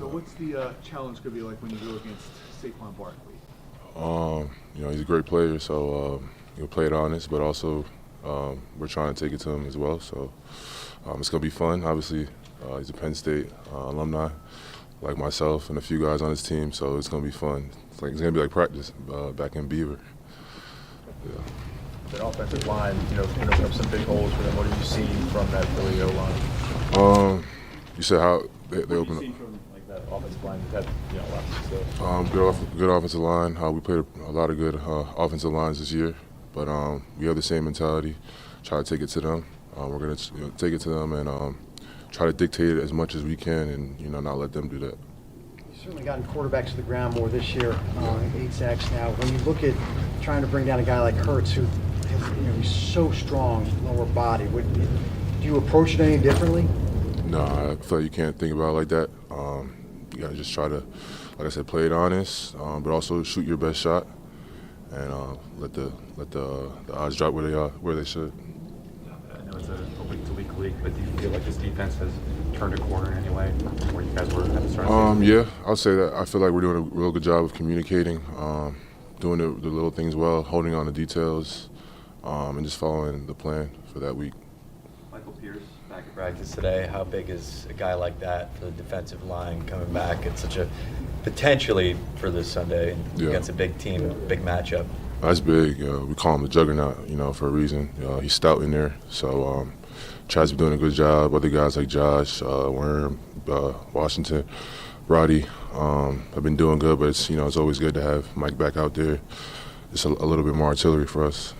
So what's the challenge going to be like when you go against Saquon Barkley? He's a great player, so he'll play it honest, but also we're trying to take it to him as well. So it's going to be fun. Obviously, he's a Penn State alumni, like myself and a few guys on his team, so it's going to be fun. It's going to be like practice back in Beaver. Yeah. That offensive line, can open up some big holes for them. What have you seen from that Philly O-line? You said how they open up? What have you seen from that offensive line? That a lot of success. Good offensive line. We played a lot of good offensive lines this year, but we have the same mentality. Try to take it to them. We're going to take it to them and try to dictate it as much as we can, and not let them do that. You've certainly gotten quarterbacks to the ground more this year. 8 sacks now. When you look at trying to bring down a guy like Hurts, who he's so strong, lower body, do you approach it any differently? No, I feel like you can't think about it like that. You gotta just try to, like I said, play it honest, but also shoot your best shot, and let the odds drop where they should. I know it's a week-to-week league, but do you feel like this defense has turned a corner in any way where you guys were at the start of the season? Yeah, I'll say that. I feel like we're doing a real good job of communicating, doing the little things well, holding on to details, and just following the plan for that week. Michael Pierce back at practice today. How big is a guy like that for the defensive line coming back at such a potentially for this Sunday against a big team, big matchup? That's big. We call him the juggernaut, for a reason. He's stout in there, so Chad's been doing a good job. Other guys like Josh, Worm, Washington, Roddy have been doing good, but it's always good to have Mike back out there. It's a little bit more artillery for us.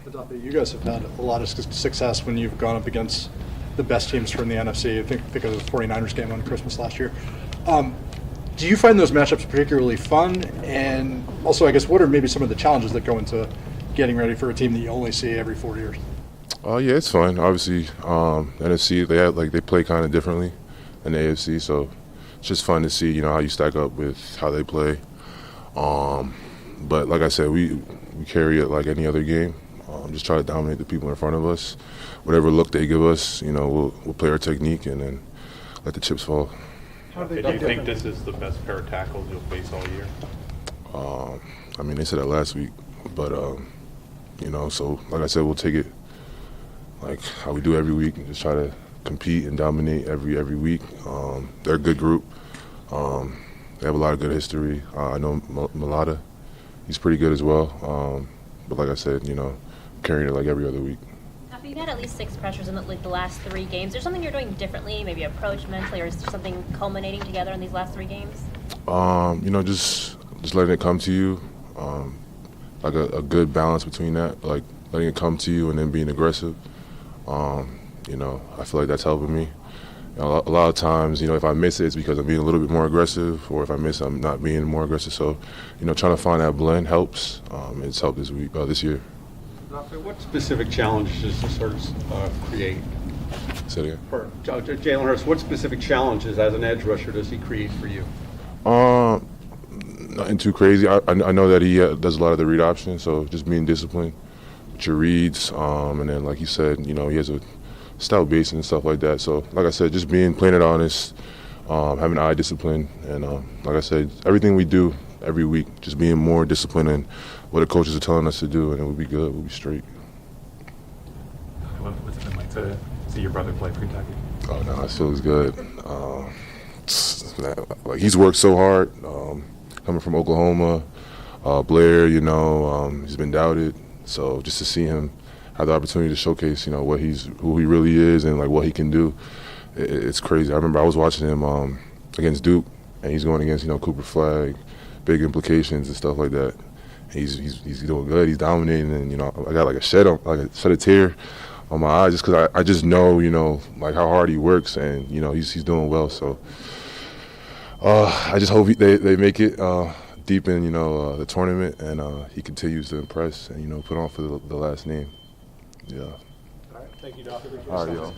Odafe, you guys have had a lot of success when you've gone up against the best teams from the NFC. I think of the 49ers game on Christmas last year. Do you find those matchups particularly fun? And also, I guess, what are maybe some of the challenges that go into getting ready for a team that you only see every 4 years? Yeah, it's fun. Obviously, NFC they play kind of differently than the AFC, so it's just fun to see how you stack up with how they play. But like I said, we carry it like any other game. Just try to dominate the people in front of us. Whatever look they give us, we'll play our technique and then let the chips fall. Do you think this is the best pair of tackles you'll face all year? They said that last week, but so like I said, we'll take it like how we do every week and just try to compete and dominate every week. They're a good group. They have a lot of good history. I know Mulata, he's pretty good as well. But like I said, carrying it like every other week. You've had at least 6 pressures in the last 3 games. Is there something you're doing differently, maybe approach mentally, or is there something culminating together in these last 3 games? Just letting it come to you, like a good balance between that, like letting it come to you and then being aggressive. I feel like that's helping me. A lot of times, if I miss it, it's because I'm being a little bit more aggressive, or if I miss it, I'm not being more aggressive. So, trying to find that blend helps. It's helped this year. What specific challenges does this Hurts create? Say it again. For Jalen Hurts, what specific challenges as an edge rusher does he create for you? Nothing too crazy. I know that he does a lot of the read option, so just being disciplined with your reads, and then like you said, he has a stout base and stuff like that. So like I said, just playing it honest, having eye discipline, and like I said, everything we do every week, just being more disciplined in what the coaches are telling us to do, and it will be good. We'll be straight. What's it been like to see your brother play for Kentucky? Oh no, it feels good. Like he's worked so hard, coming from Oklahoma, Blair. He's been doubted, so just to see him have the opportunity to showcase, who he really is, and like what he can do, it's crazy. I remember I was watching him against Duke, and he's going against Cooper Flag, big implications and stuff like that. He's doing good. He's dominating, and I got like a shed of tear on my eye just because I just know like how hard he works, and he's doing well. So I just hope they make it deep in the tournament, and he continues to impress and put on for the last name. Yeah. All right, thank you, Doc. All right, yo.